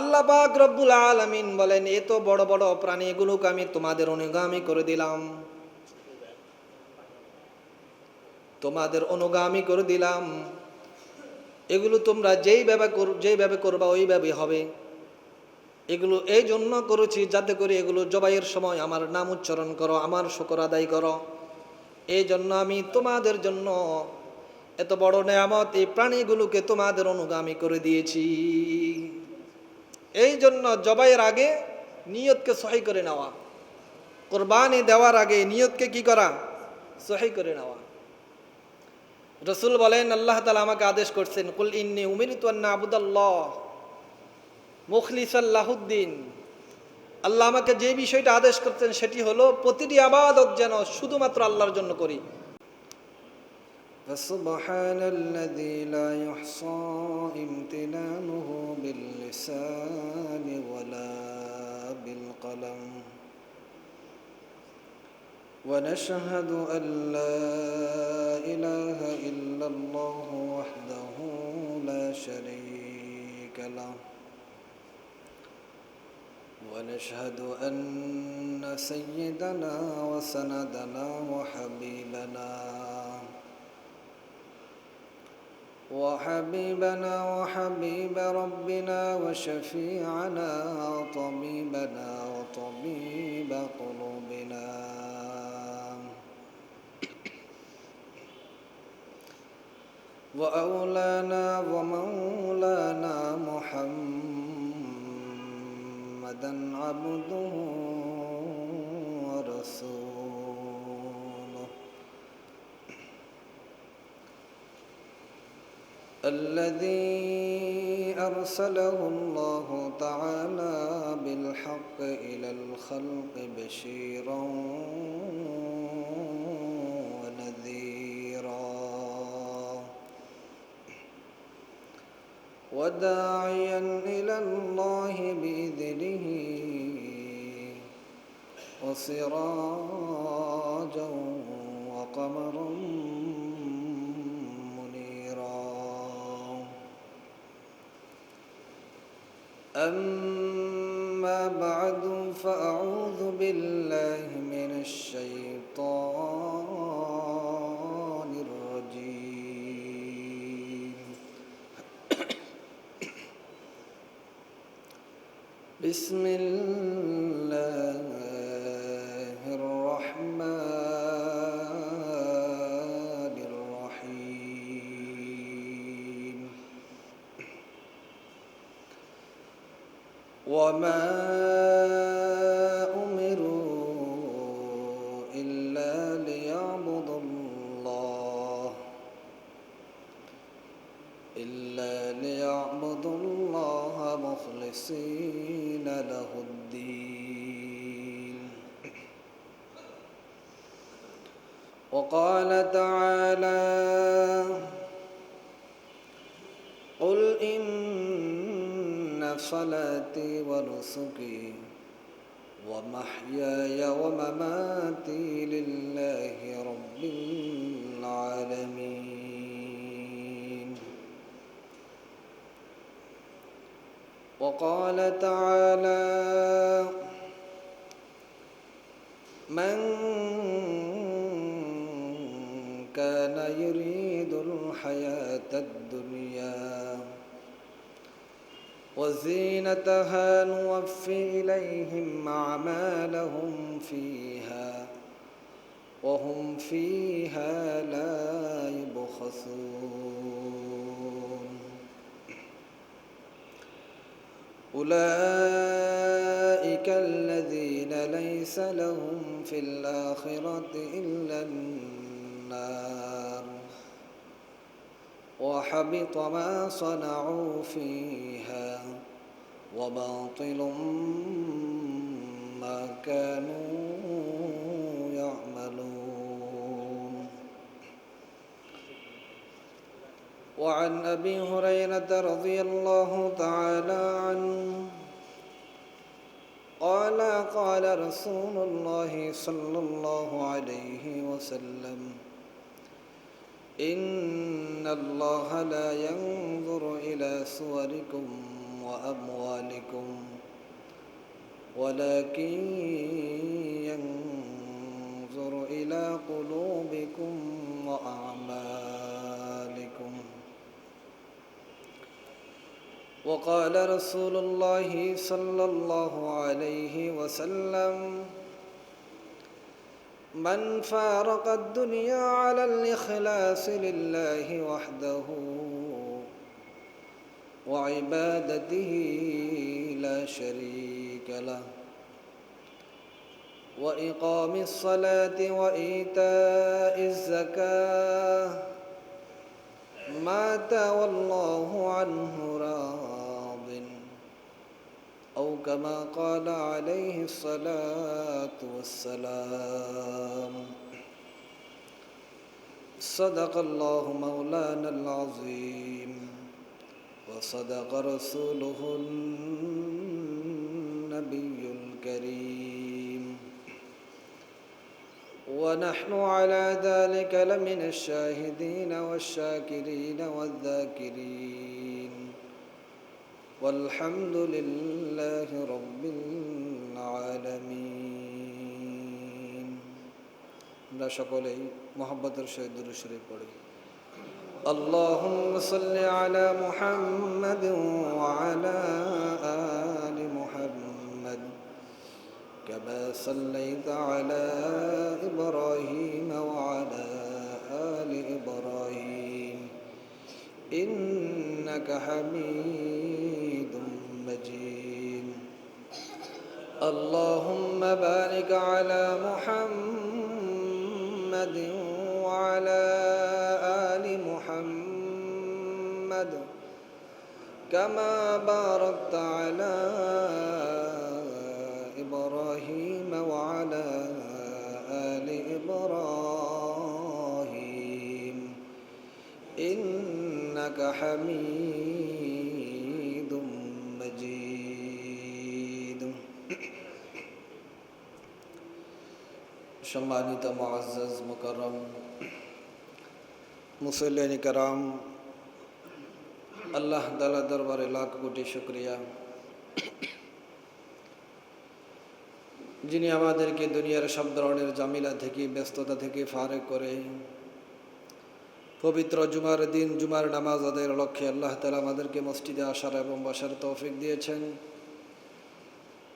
আল্লাহ পাক রব্বুল আলামিন বলেন, এত বড় বড় প্রাণীগুলোকে আমি তোমাদের অনুগামী করে দিলাম, তোমাদের অনুগামী করে দিলাম। এগুলো তোমরা যেইভাবে করবা ওইভাবে হবে। এগুলো এই জন্য করেছি যাতে করে এগুলো জবাইয়ের সময় আমার নাম উচ্চারণ করো, আমার শুকর আদায় করো। এই জন্য আমি তোমাদের জন্য এত বড় নেয়ামত এই প্রাণীগুলোকে তোমাদের অনুগামী করে দিয়েছি। এই জন্য জবাইয়ের আগে নিয়তকে সহি করে নেওয়া, কোরবানি দেওয়ার আগে নিয়তকে কি করা? সহি করে নেওয়া। রসুল বলেন, আল্লাহ তাআলা আমাকে আদেশ করছেন, কুল ইন্নী উমিরতু আন আ'বুদাল্লাহ মুখলিসাল লাহুদ্দিন। আল্লাহ আমাকে যে বিষয়টা আদেশ করছেন সেটি হলো প্রতিটি ইবাদত যেন শুধুমাত্র আল্লাহর জন্য করি। فسبحان الذي لا يحصى امتنانه باللسان ولا بالقلم ونشهد أن لا إله إلا الله وحده لا شريك له ونشهد أن سيدنا وسندنا وحبيب ربنا وشفيعنا وطبيبنا وطبيب قلوبنا وأولانا ومولانا محمدا عبده ورسوله الذي أرسله الله تعالى بالحق إلى الخلق بشيرا ونذيرا وداعيا إلى الله بإذنه وسراجا وقمرا أما بعد فأعوذ بالله من الشيطان الرجيم بسم الله الرحمن الرحيم وما أمروا إلا ليعبدوا الله مخلصين له الدين وقال تعالى قل إن صلاتي ونسكي ومحياي ومماتي لله رب العالمين وقال تعالى من كان يريد الحياة الدنيا وزينتها نوفي إليهم أعمالهم فيها وهم فيها لا يبخسون أولئك الذين ليس لهم في الآخرة إلا النار وحبط ما صنعوا فيها وباطل ما كانوا يعملون وعن أبي هريرة رضي الله تعالى عنه قال قال رسول الله صلى الله عليه وسلم إن الله لا ينظر إلى صوركم وأموالكم ولكن ينظر إلى قلوبكم وأعمالكم. وقال رسول الله صلى الله عليه وسلم: من فارق الدنيا على الإخلاص لله وحده وعبادته لا شريك له وإقام الصلاة وإيتاء الزكاة مات والله عنه راض، أو كما قال عليه الصلاة والسلام. صدق الله مولانا العظيم وصدق رسوله النبي الكريم، ونحن على ذلك لمن الشاهدين والشاكرين والذاكرين، والحمد لله رب العالمين. আমরা সকলেই মুহাব্বতের সহিত দুরূদ শরীফ পড়ি। اللهم صل على محمد وعلى آل محمد كما صليت على إبراهيم وعلى آل إبراهيم إنك حميد مجيد. اللهم بارك على محمد وعلى آل محمد كما باركت على إبراهيم وعلى آل إبراهيم إنك حميد مجيد. সম্মানিত মুআজ্জাজ মুকাররম মুসল্লিন کرام, আল্লাহ তাআলার দরবারে লাখ কোটি শুকরিয়া, যিনি আমাদেরকে দুনিয়ার সব ধরনের জামিলা থেকে, ব্যস্ততা থেকে ফারেক করে পবিত্র জুমার দিন জুমার নামাজ আদায়ের লক্ষ্যে আল্লাহ তাআলা আমাদেরকে মসজিদে আসার এবং বসার তৌফিক দিয়েছেন।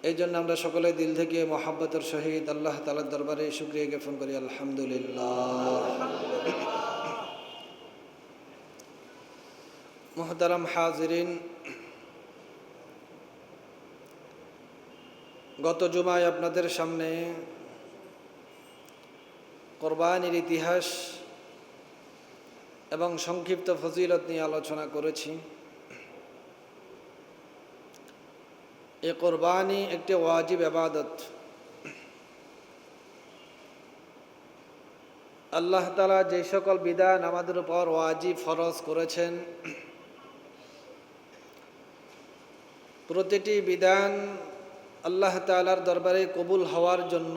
এই জন্য আমরা সকলে দিল থেকে মহব্বতের সহিত আল্লাহ তাআলার দরবারে শুকরিয়া জ্ঞাপন করি, আলহামদুলিল্লাহ। মুহতারাম হাজিরিন, গত জুমায় আপনাদের সামনে কোরবানির ইতিহাস এবং সংক্ষিপ্ত ফজিলত নিয়ে আলোচনা করেছি। এই কোরবানি একটি ওয়াজিব ইবাদত। আল্লাহ তাআলা যে সকল বিধান আমাদের উপর ওয়াজিব ফরজ করেছেন, প্রতিটি বিধান আল্লাহ তাআলার দরবারে কবুল হওয়ার জন্য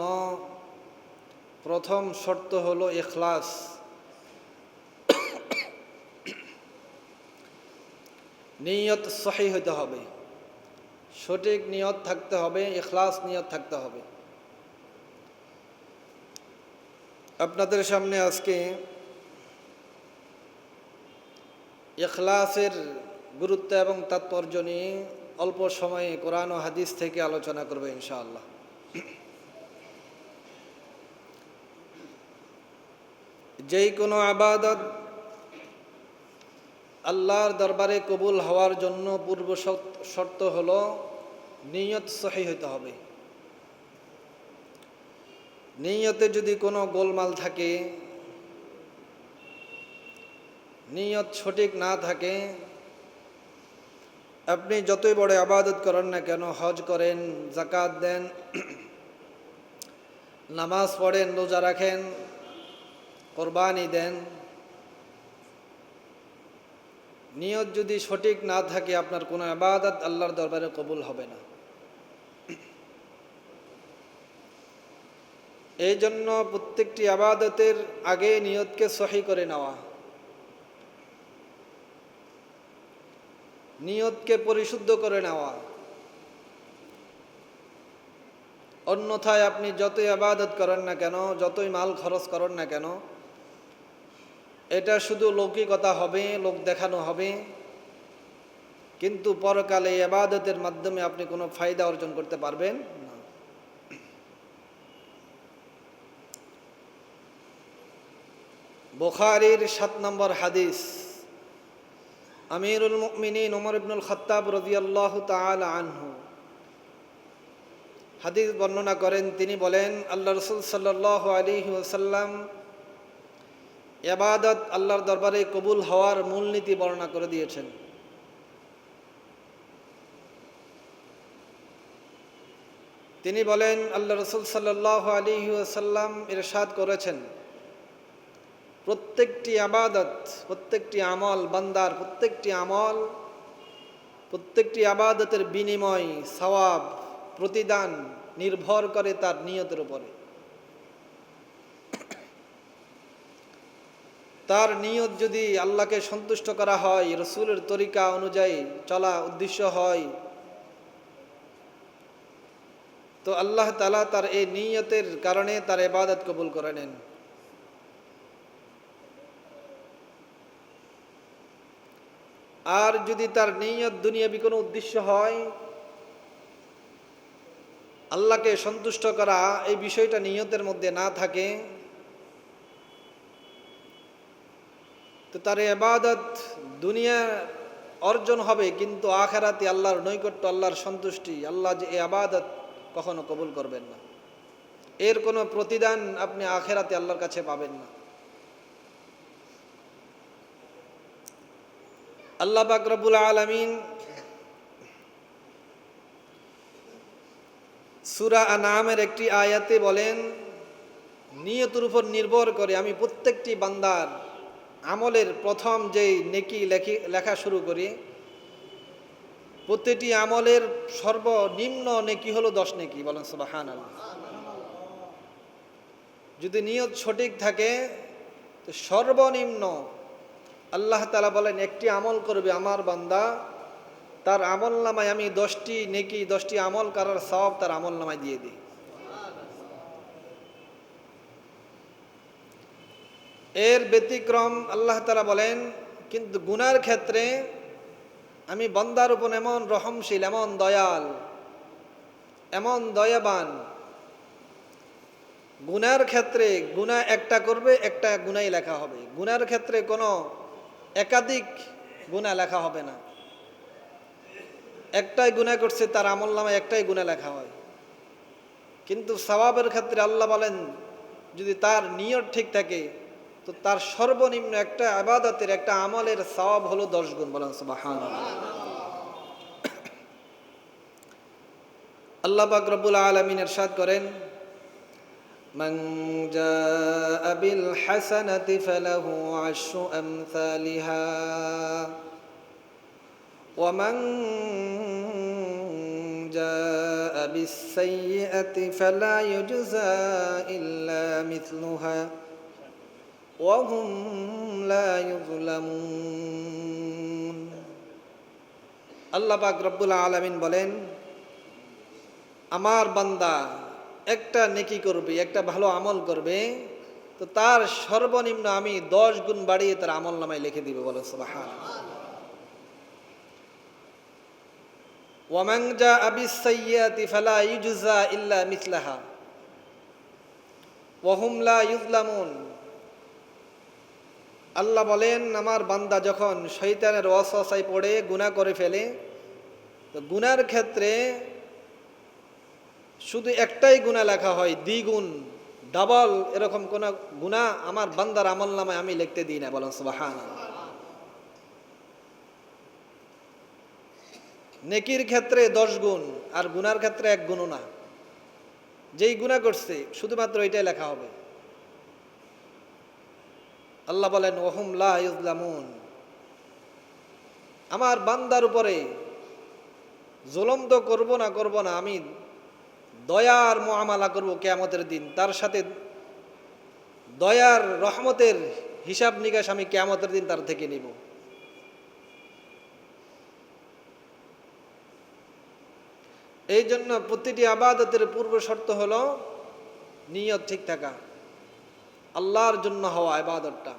প্রথম শর্ত হলো ইখলাস। নিয়ত সহিহ হতে হবে, সঠিক নিয়ত থাকতে হবে, ইখলাস নিয়ত থাকতে হবে। আপনাদের সামনে আজকে ইখলাসের গুরুত্ব এবং তাৎপর্য নিয়ে অল্প সময়ে কোরআন ও হাদিস থেকে আলোচনা করবে ইনশাআল্লাহ। যেই কোনো ইবাদত আল্লাহর দরবারে কবুল হওয়ার জন্য পূর্ব শর্ত হলো নিয়ত সহিহ হতে হবে। নিয়তে যদি কোনো গোলমাল থাকে, নিয়ত সঠিক না থাকে, আপনি যতই বড় ইবাদত করেন না কেন, হজ করেন, যাকাত দেন, নামাজ পড়েন, রোজা রাখেন, কোরবানি দেন, নিয়ত যদি সঠিক না থাকে আপনার কোনো ইবাদত আল্লাহর দরবারে কবুল হবে না। এই জন্য প্রত্যেকটি ইবাদতের আগে নিয়তকে সহি করে নেওয়া, নিয়তকে পরিশুদ্ধ করে নেওয়া। অন্যথায় আপনি যতই ইবাদত করেন না কেন, যতই মাল খরচ করেন না কেন, এটা শুধু লৌকিকতা হবে, লোক দেখানো হবে, কিন্তু পরকালে ইবাদতের মাধ্যমে আপনি কোনো ফায়দা অর্জন করতে পারবেন না। বুখারীর ৭ নম্বর হাদিস, আমিরুল মুমিনিন ওমর ইবনুল খাত্তাব রাদিয়াল্লাহু তাআলা আনহু হাদিস বর্ণনা করেন। তিনি বলেন, আল্লাহ রাসূল সাল্লাল্লাহু আলাইহি ওয়াসাল্লাম ইবাদত আল্লাহর দরবারে কবুল হওয়ার মূলনীতি বর্ণনা করে দিয়েছেন। তিনি বলেন, আল্লাহ রাসূল সাল্লাল্লাহু আলাইহি ওয়াসাল্লাম ইরশাদ করেছেন, প্রত্যেকটি ইবাদত, প্রত্যেকটি আমল, বান্দার প্রত্যেকটি আমল, প্রত্যেকটি ইবাদতের বিনিময়, সওয়াব, প্রতিদান নির্ভর করে তার নিয়তের উপরে। তার নিয়ত যদি আল্লাহকে সন্তুষ্ট করা হয়, রাসূলের তরিকা অনুযায়ী চলা উদ্দেশ্য হয়, তো আল্লাহ তাআলা তার এই নিয়তের কারণে তার ইবাদত কবুল করে নেন। আর যদি তার নিয়ত দুনিয়াবি কোনো উদ্দেশ্য হয়, আল্লাহকে সন্তুষ্ট করা এই বিষয়টা নিয়তের মধ্যে না থাকে, তো তার ইবাদত দুনিয়া অর্জন হবে, কিন্তু আখিরাতে আল্লাহর নৈকট্য, আল্লাহর সন্তুষ্টি, আল্লাহ যে এই ইবাদত কখনো কবুল করবেন না। এর কোনো প্রতিদান আপনি আখিরাতে আল্লাহর কাছে পাবেন না। আল্লাহ পাক রব্বুল আলামিন সূরা আনআমের একটি আয়াতে বলেন, নিয়তের উপর নির্ভর করে আমি প্রত্যেকটি বান্দার আমলের প্রথম যেই নেকি লেখা শুরু করি, প্রতিটি আমলের সর্বনিম্ন নেকি হলো 10 নেকি। বলেন সুবহানাল্লাহ। যদি নিয়ত সঠিক থাকে তো সর্বনিম্ন আল্লাহ তাআলা বলেন, একটি আমল করবে আমার বান্দা, তার আমল নামায় আমি 10টি নেকি, 10টি আমল করার সওয়াব তার আমল নামায় দিয়ে দিই। এর ব্যতিক্রম আল্লাহ তাআলা বলেন, কিন্তু গুনার ক্ষেত্রে আমি বান্দার উপর এমন রহমশীল, এমন দয়াল, এমন দয়াবান, গুনার ক্ষেত্রে গুনাহ একটা করবে, একটা গুনাহই লেখা হবে। গুনার ক্ষেত্রে কোনো একাধিক গুনাহ লেখা হবে না। একটাই গুনাহ করছে, তার আমল নামায় একটাই গুনাহ লেখা হয়। কিন্তু সওয়াবের ক্ষেত্রে আল্লাহ বলেন, যদি তার নিয়ত ঠিক থাকে তো তার সর্বনিম্ন একটা ইবাদতের, একটা আমলের সওয়াব হলো 10 গুণ। বলেন সুবহানাল্লাহ। আল্লাহ পাক রব্বুল আলামিন ইরশাদ করেন, মান জাআ বিল হাসানাতি ফালাহু আশরু আমসালিহা ওয়া মান জাআ বিস সাইয়্যাতি ফালা ইউজজা ইল্লা মিসলুহা ওয়া হুম লা ইউযলামুন। আল্লাহ পাক রব্বুল আলামিন বলেন, আমার বান্দা একটা নেকি করবে, একটা ভালো আমল করবে, তো তার সর্বনিম্ন আমি 10 গুণ বাড়িয়ে তার আমল নামায় লিখে দিব। বলো সুবহানাল্লাহ। ওয়া মান জাআ বিস সাইয়্যাতি ফালা ইউজজা ইল্লা মিসলাহা ওয়া হুম লা ইউযলামুন। আল্লাহ বলেন, আমার বান্দা যখন শয়তানের ওয়াসওয়াসায় পড়ে গুনাহ করে ফেলে, তো গুনার ক্ষেত্রে শুধু একটাই গুনাহ লেখা হয়, দ্বিগুণ, ডাবল এরকম কোন গুনাহ আমার বান্দার আমল নামায় আমি লিখতে দিই না। বলেন সুবহানাল্লাহ। নেকির ক্ষেত্রে 10 গুণ, আর গুনার ক্ষেত্রে 1 গুণও না। যেই গুনাহ করছে শুধুমাত্র এটাই লেখা হবে। আল্লাহ বলেন, ওহুম লা ইউযলামুন। আমার বান্দার উপরে জুলুম তো করব না, আমি দয়ার মুআমালা করব কিয়ামতের দিন। তার সাথে দয়ার, রহমতের হিসাব নিকাশ আমি কিয়ামতের দিন তার থেকে নিব। এই জন্য প্রতিটি আবাদতের পূর্ব শর্ত হলো নিয়ত ঠিক থাকা, আল্লাহর জন্য হওয়া ইবাদতটা।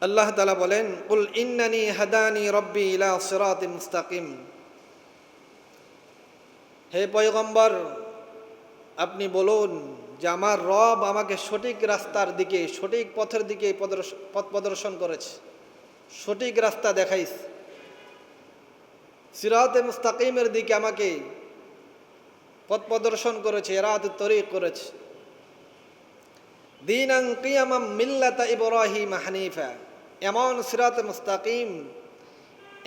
আল্লাহ তাআলা বলেন, কুল ইন্নানি হাদানি রব্বি ইলা সিরাতিম মুস্তাকিম। হে পয়গম্বর, আপনি বলুন যে আমার রব আমাকে সঠিক রাস্তার দিকে, সঠিক পথের দিকে পথ প্রদর্শন করেছে, সঠিক রাস্তা দেখাইছে, সিরাতে মুস্তাকিমের দিকে আমাকে পথ প্রদর্শন করেছে, ইরাদুত তরিক করেছে। দীনান কিয়ামাম মিল্লাতা ইব্রাহিম হানিফা, এমন সিরাতে মুস্তাকিম,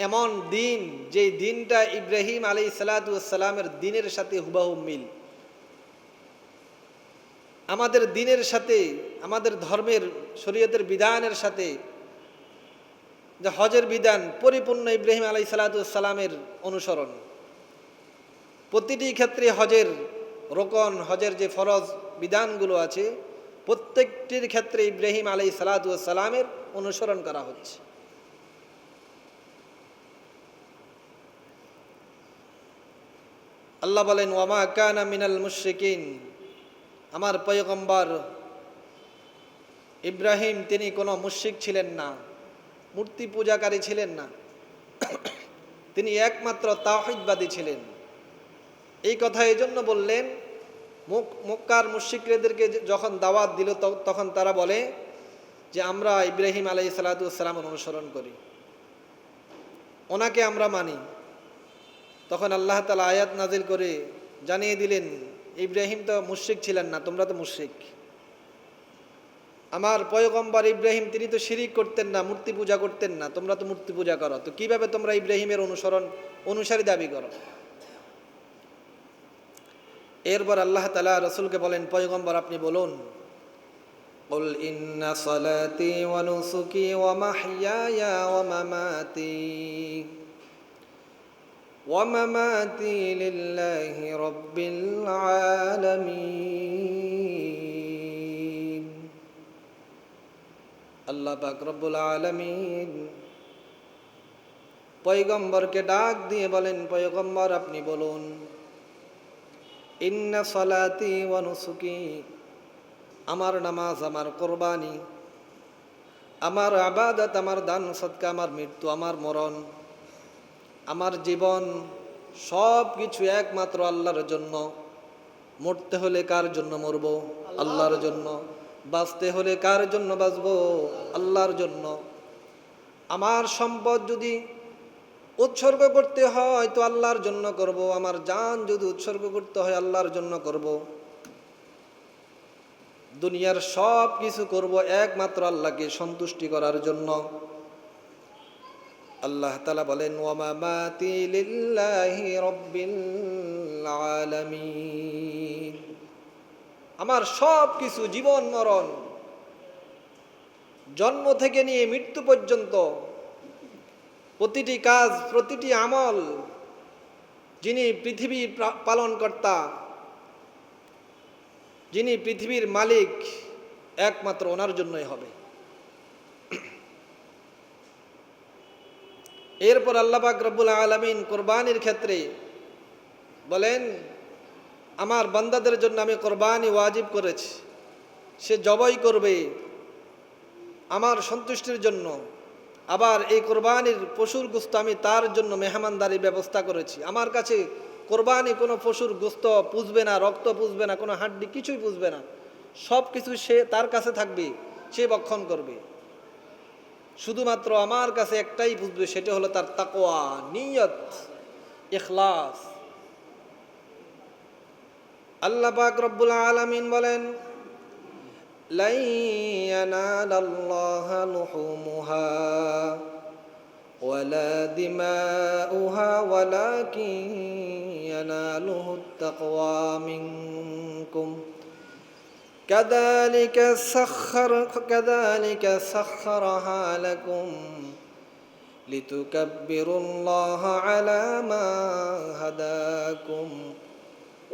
এমন দিন যেই দিনটা ইব্রাহিম আলাইহিস সালাতু ওয়াস সালামের দিনের সাথে হুবহু মিল। আমাদের দিনের সাথে, আমাদের ধর্মের শরীয়তের বিধানের সাথে যে হজের বিধান পরিপূর্ণ ইব্রাহিম আলাইহিস সালাতু ওয়াস সালামের অনুসরণ। প্রতিটি ক্ষেত্রে হজের রোকন, হজের যে ফরজ বিধানগুলো আছে প্রত্যেকটির ক্ষেত্রে ইব্রাহিম আলাইহিস সালাতু ওয়াস সালামের অনুসরণ করা হচ্ছে। আল্লাহ বলেন, ওয়ামা কানা মিনাল মুশরিকিন, আমার পয়গম্বর ইব্রাহিম তিনি কোনো মুশরিক ছিলেন না, মূর্তি পূজাকারী ছিলেন না, তিনি একমাত্র তাওহীদবাদী ছিলেন। এই কথা এই জন্য বললেন, মক্কার মুশরিকদেরকে যখন দাওয়াত দিল তখন তারা বলে যে আমরা ইব্রাহিম আলাইহিস সালাতু ওয়াস সালামের অনুসরণ করি, ওনাকে আমরা মানি। তখন আল্লাহ তাআলা আয়াত নাজিল করে জানিয়ে দিলেন, ইব্রাহিম তো মুশরিক ছিলেন না, তোমরা তো মুশরিক। আমার পয়গম্বর ইব্রাহিম তিনি তো শিরিক করতেন না, মূর্তি পূজা করতেন না, তোমরা তো মূর্তি পূজা করো, তো কিভাবে তোমরা ইব্রাহিমের অনুসারী দাবি করো? এরপর আল্লাহ তাআলা রাসূলকে বলেন, পয়গম্বর আপনি বলুন, কুল ইন্না সালাতি ওয়া নুসুকি ওয়া মাহইয়ায়া ওয়া মামাতি লিল্লাহি রাব্বিল আলামিন। আল্লাহ পাক রব্বুল আলামিন পয়গম্বরকে ডাক দিয়ে বলেন, পয়গম্বর আপনি বলুন, ইন্না সালাতি ওয়া নুসুকি, আমার নামাজ, আমার কোরবানি, আমার ইবাদত, আমার দান সদকা, আমার মৃত্যু, আমার মরণ, আমার জীবন সব কিছু একমাত্র আল্লাহর জন্য। মরতে হলে কার জন্য মরব? আল্লাহর জন্য। বাঁচতে হলে কার জন্য বাঁচব? আল্লাহর জন্য। আমার সম্পদ যদি উৎসর্গ করতে হয় তো আল্লাহর জন্য করব, আমার জান যদি উৎসর্গ করতে হয় আল্লাহর জন্য করব। দুনিয়ার সব কিছু করব একমাত্র আল্লাহকে সন্তুষ্টি করার জন্য। আল্লাহ তাআলা বলেন, ওয়া মামাতি লিল্লাহি রাব্বিল আলামিন, আমার সব কিছু, জীবন মরণ, জন্ম থেকে নিয়ে মৃত্যু পর্যন্ত প্রতিটি কাজ, প্রতিটি আমল, যিনি পৃথিবীর পালনকর্তা, যিনি পৃথিবীর মালিক, একমাত্র ওনার জন্যই হবে। এরপর আল্লাহ পাক রব্বুল আলামিন কোরবানির ক্ষেত্রে বলেন, আমার বান্দাদের জন্য আমি কোরবানি ওয়াজিব করেছি, সে জবাই করবে আমার সন্তুষ্টির জন্য। আবার এই কোরবানির পশুর গোশত আমি তার জন্য মেহমানদারির ব্যবস্থা করেছি। আমার কাছে কোরবানি কোনো পশুর গোশত পুষবে না, রক্ত পুষবে না, কোনো হাড্ডি কিছুই পুষবে না, সব কিছু সে তার কাছে থাকবে, সে ভক্ষণ করবে। শুধুমাত্র আমার কাছে একটাই পুষবে, সেটা হলো তার তাকওয়া, নিয়ত, ইখলাস। আল্লাহ পাক রব্বুল আলামিন বলেন, লাই ইয়ানালাল্লাহা লুহুমুহা ওয়ালা দিমাউহা ওয়ালাকিন ইয়ানালুহুত তাকওয়া মিনকুম কাযালিকা সাখখারাহা লাকুম লিতুকাব্বিরুল্লাহা আলা মা হাদাকুম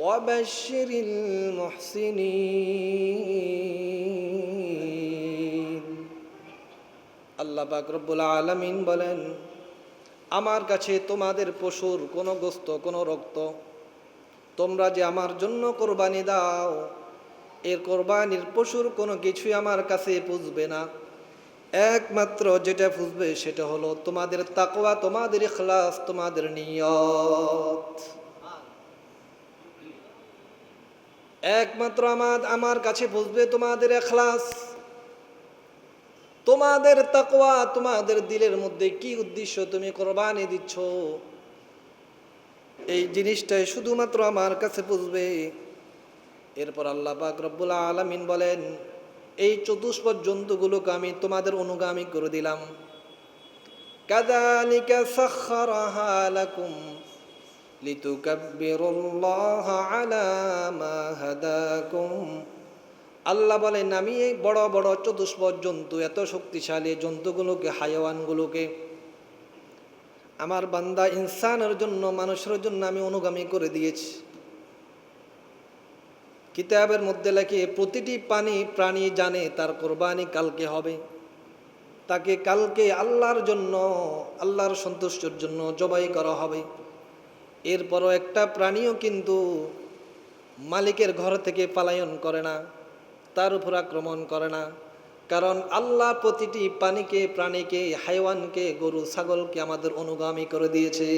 ওয়াবাশশিরিল মুহসিনিন। আল্লাহ পাক রব্বুল আলামিন বলেন, আমার কাছে তোমাদের পশুর কোনো গোস্ত কোনো রক্ত তোমরা যে আমার জন্য কোরবানি দাও, এর কোরবানির পশুর কোনো কিছুই আমার কাছে পুষবে না। একমাত্র যেটা পুষবে সেটা হলো তোমাদের তাকওয়া, তোমাদের ইখলাস, তোমাদের নিয়ত। একমাত্র আমার কাছে পুষবে তোমাদের ইখলাস, তোমাদের তাকওয়া, তোমাদের দিলের মধ্যে কি উদ্দেশ্য তুমি কোরবানি দিচ্ছ, এই জিনিসটাই শুধুমাত্র আমার কাছে পুষবে। এরপর আল্লাহ পাক রব্বুল আলামিন বলেন, এই চতুষ্পদ জন্তুগুলোকে আমি তোমাদের অনুগামী করে দিলাম। কাযালিকা সাখখারাহা লাকুম লিতুকাব্বিরুল্লাহা আলা মা হাদাকুম। আল্লাহ বলেন, আমি এই বড় বড় চতুষ্পদ জন্তু, এত শক্তিশালী জন্তুগুলোকে, হায়াওয়ানগুলোকে আমার বান্দা ইনসানের জন্য, মানুষের জন্য আমি অনুগামী করে দিয়েছি। কিতাবের মধ্যে লেখে প্রতিটি প্রাণী জানে তার কোরবানি কালকে হবে, তাকে কালকে আল্লাহর জন্য, আল্লাহর সন্তুষ্টির জন্য জবাই করা হবে। এরপরও একটা প্রাণীও কিন্তু মালিকের ঘর থেকে পলায়ন করে না, তার উপর আক্রমণ করে না, কারণ আল্লাহ প্রতিটি প্রাণীকে, হাইওয়ানকে, গরু ছাগলকে আমাদের অনুগামী করে দিয়েছে।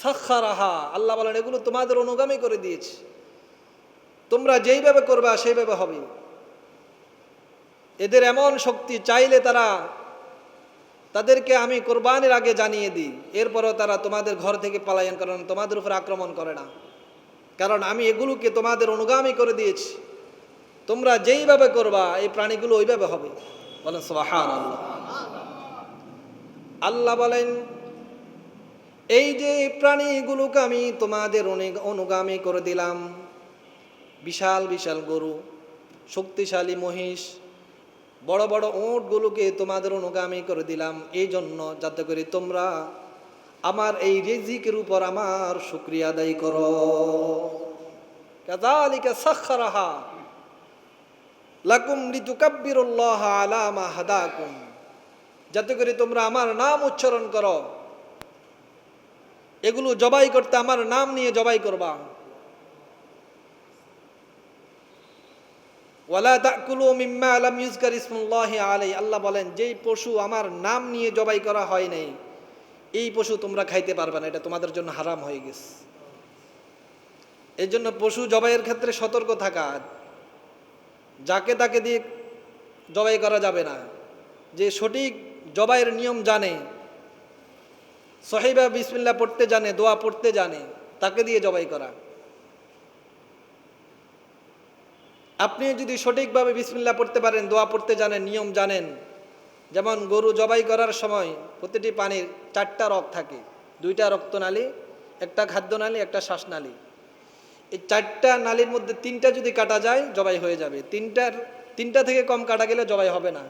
সাখখারাহা, আল্লাহ বলেন এগুলো তোমাদের অনুগামী করে দিয়েছে, তোমরা যেইভাবে করবা সেইভাবে হবে। এদের এমন শক্তি, চাইলে তাদেরকে আমি কোরবানির আগে জানিয়ে দিই, এরপরও তারা তোমাদের ঘর থেকে পলায়ন করে না, তোমাদের উপর আক্রমণ করে না, কারণ আমি এগুলোকে তোমাদের অনুগামী করে দিয়েছি। তোমরা যেইভাবে করবা এই প্রাণীগুলো ওইভাবে হবে। বলেন সুবহানাল্লাহ। আল্লাহ বলেন, এই যে প্রাণীগুলোকে আমি তোমাদের অনুগামী করে দিলাম, বিশাল বিশাল গরু, শক্তিশালী মহিষ, বড় বড় উটগুলোকে তোমাদের অনুগামী করে দিলাম, এই জন্য যাতে করে তোমরা আমার এই রিজিকের উপর আমার শুকরিয়া আদায় করো। কাযালিকা সাখখারাহা লাকুম লিতুকাব্বিরুল্লাহা আলা মা হাদাকুম, যাতে করে তোমরা আমার নাম উচ্চারণ করো। এগুলো জবাই করতে আমার নাম নিয়ে জবাই করবা। ওয়ালা তাকুলু মিম্মা লাম ইউযকার ইসমুল্লাহি আলাইহি, আল্লাহ বলেন যেই পশু আমার নাম নিয়ে জবাই করা হয় নাই, এই পশু তোমরা খাইতে পারবে না, এটা তোমাদের জন্য হারাম হয়ে গেছে। এই জন্য পশু জবাইয়ের ক্ষেত্রে সতর্ক থাকা, যাকে তাকে দিয়ে জবাই করা যাবে না। যে সঠিক জবাইয়ের নিয়ম জানে, সহিবা বিসমিল্লাহ পড়তে জানে, দোয়া পড়তে জানে, তাকে দিয়ে জবাই করা। আপনি যদি সঠিকভাবে বিসমিল্লাহ পড়তে পারেন, দোয়া পড়তে জানেন, নিয়ম জানেন, যেমন গরু জবাই করার সময় প্রতিটি প্রাণীর 4টা রগ থাকে, 2টা রক্তনালী, একটা খাদ্যনালী, একটা শ্বাসনালী। এই 4টা নালীর মধ্যে 3টা যদি কাটা যায় জবাই হয়ে যাবে, 3টা থেকে কম কাটা গেলে জবাই হবে না।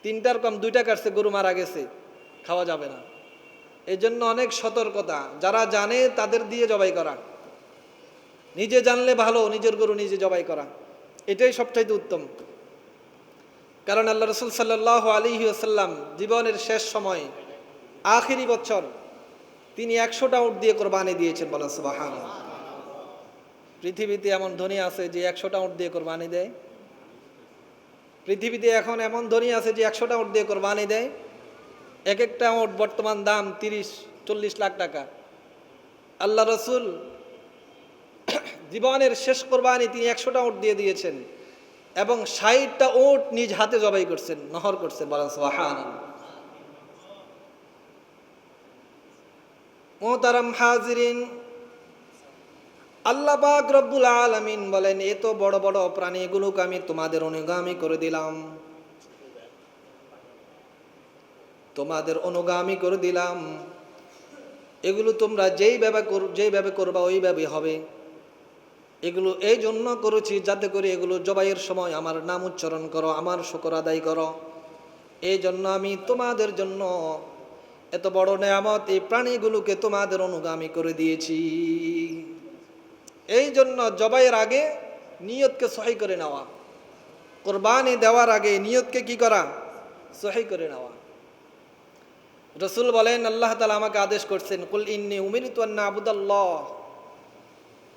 3টার কম 2টা কাটছে, গরু মারা গেছে, খাওয়া যাবে না। এই জন্য অনেক সতর্কতা, যারা জানে তাদের দিয়ে জবাই করা। নিজে জানলে ভালো, নিজের গরু নিজে জবাই করা, এটাই সবচাইতে উত্তম। কারণ আল্লাহ রাসূল সাল্লাল্লাহু আলাইহি ওয়াসাল্লাম জীবনের শেষ সময়, আখিরি বছর, তিনি 100টা উট দিয়ে কোরবানি দিয়েছেন। বলেন সুবহানাল্লাহ। পৃথিবীতে এমন ধনী আছে যে 100টা উট দিয়ে কোরবানি দেয়? পৃথিবীতে এখন এমন ধনী আছে যে 100টা উট দিয়ে কোরবানি দেয়? এক একটা উট বর্তমান দাম 30-40 লাখ টাকা। আল্লাহ রাসূল জীবনের শেষ কোরবানি তিনি 100টা উট দিয়ে দিয়েছেন এবং 60টা উট নিজ হাতে জবাই করছেন, নহর করছেন। বলেন সুবহানাল্লাহ। মুহতারাম হাজিরিন, আল্লাহ পাক রব্বুল আলামিন বলেন, এত বড় বড় প্রাণীগুলোকে আমি তোমাদের অনুগামী করে দিলাম, তোমাদের অনুগামী করে দিলাম। এগুলো তোমরা যেইভাবে করবা ওইভাবে হবে। এগুলো এই জন্য করেছি যাতে করে এগুলো জবাইয়ের সময় আমার নাম উচ্চারণ করো, আমার শুকর আদায় করো। এই জন্য আমি তোমাদের জন্য এত বড় নেয়ামত, এই প্রাণীগুলোকে তোমাদের অনুগামী করে দিয়েছি। এই জন্য জবাইয়ের আগে নিয়তকে সহি করে নেওয়া, কোরবানি দেওয়ার আগে নিয়তকে কি করা? সহি করে নেওয়া। রসুল বলেন আল্লাহ তাআলা আমাকে আদেশ করছেন, কুল ইন্নী উমিরতু আন আ'বুদাল্লাহ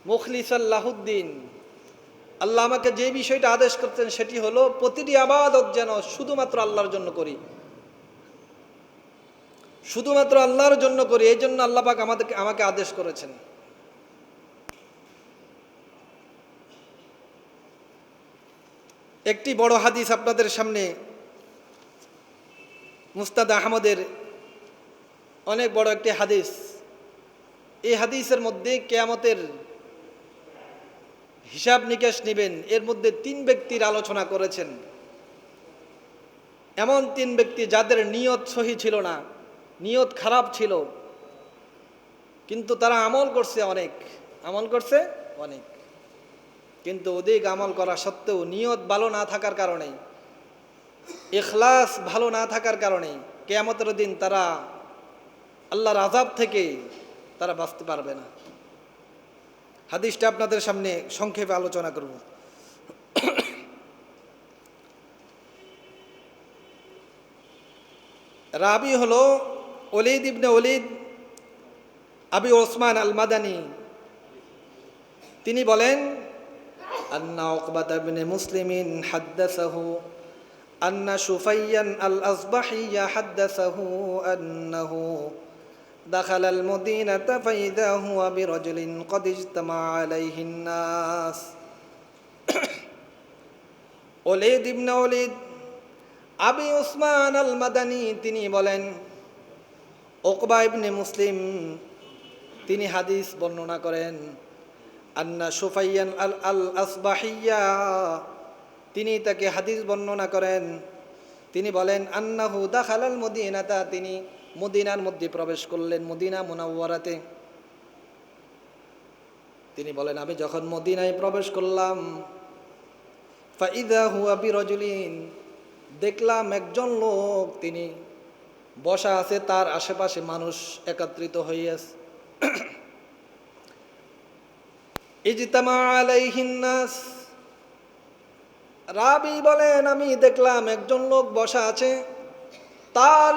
মুখলিসাল লাহুদ্দিন। আল্লাহ আমাকে যে বিষয়টা আদেশ করছেন সেটি হলো প্রতিটি ইবাদত যেন শুধুমাত্র আল্লাহর জন্য করি, শুধুমাত্র আল্লাহর জন্য করি। এই জন্য আল্লাহ পাক আমাকে আদেশ করেছেন। একটি বড় হাদিস আপনাদের সামনে, মুস্তাদ আহমদের অনেক বড় একটি হাদিস। এই হাদিসের মধ্যে কিয়ামতের হিসাব নিকাশ নেবেন, এর মধ্যে 3 ব্যক্তির আলোচনা করেছেন। এমন 3 ব্যক্তি যাদের নিয়ত সহি ছিল না, নিয়ত খারাপ ছিল, কিন্তু তারা আমল করছে অনেক, কিন্তু অধিক আমল করা সত্ত্বেও নিয়ত ভালো না থাকার কারণে, ইখলাস ভালো না থাকার কারণে কিয়ামতের দিন তারা আল্লাহর আযাব থেকে তারা বাঁচতে পারবে না। হাদিসটা আপনাদের সামনে সংক্ষেপে আলোচনা করব। রাবি হলো ওলীদ ইবনে ওলীদ আবি ওসমান আল মাদানী। তিনি বলেন, আন্না উকবাতা ইবনে মুসলিমিন হাদ্দাসাহু আন্না শুফাইয়ান আল আসবাহিয়া হাদ্দাসাহু আন্নাহু دخل المدينة فإذا هو برجل قد اجتمع عليه الناس। ওলীদ ইবনে ওলীদ আবি ওসমান আল মাদানী তিনি বলেন, উকবা ইবনে মুসলিম তিনি হাদিস বর্ণনা করেন, আন্না শুফাইয়ান আল আসবাহিয়া তিনি তাকে হাদিস বর্ণনা করেন। তিনি বলেন, আন্নাহু দাখালাল মদিনাতা তিনি মদিনার মধ্যে প্রবেশ করলেন, মদিনা মুনাওয়ারাতে। তিনি বলেন, আমি যখন মদিনায় প্রবেশ করলাম, ফাইদা হুয়া বিরাজুলিন দেখলাম একজন লোক তিনি বসা আছে, তার আশেপাশে মানুষ একত্রিত হইয়াছে। ইজতামা আলাইহিন নাস। রাবি বলেন, আমি দেখলাম একজন লোক বসা আছে, তার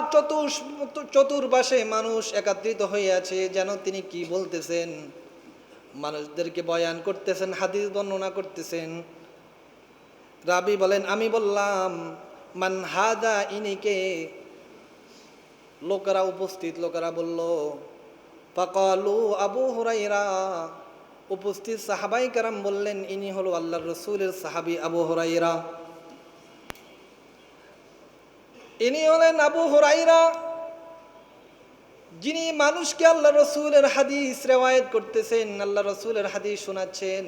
চতুর্পাশে মানুষ একত্রিত হইয়াছে, যেন তিনি কি বলতেছেন, মানুষদেরকে বয়ান করতেছেন, হাদিস বর্ণনা করতেছেন। রাবি বলেন, আমি বললাম, মান হাদা ইনিকে। লোকেরা উপস্থিত লোকেরা বলল, ফাকালু আবু হুরায়রা। উপস্থিত সাহাবাই কেরাম বললেন, ইনি হলো আল্লাহর রাসূলের সাহাবী আবু হুরায়রা। ইনি হলেন আবু হুরায়রা, যিনি মানুষকে আল্লাহ রসুলের হাদিস রেওয়ায়েত করতেছেন, আল্লাহ রসুলের হাদিস শোনাচ্ছেন,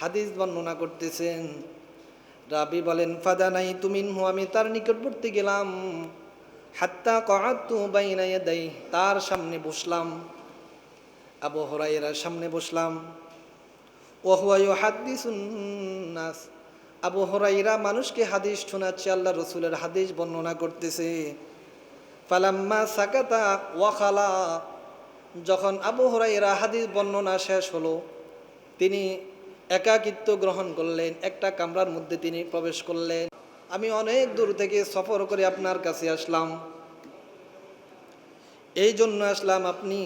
হাদিস বর্ণনা করতেছেন। রাবি বলেন, ফাদানাইতু মিনহু আমি তার নিকটবর্তী গেলাম, হাত্তা কআদতু বাইনা ইয়াদাই তার সামনে বসলাম, আবু হুরায়রার সামনে বসলাম। ওয়া হুয়া ইউহাদ্দিসুন নাস। আবু হুরায়রা মানুষকে হাদিস শোনাচ্ছে, আল্লাহ রসুলের হাদিস বর্ণনা করতেছে। ফালাম্মা সাকাতা ওয়া খালা। যখন আবু হুরায়রা হাদিস বর্ণনা শেষ হলো, তিনি একাকিত্ব গ্রহণ করলেন, একটা কামরার মধ্যে তিনি প্রবেশ করলেন। আমি অনেক দূর থেকে সফর করে আপনার কাছে আসলাম, এই জন্য আসলাম, আপনি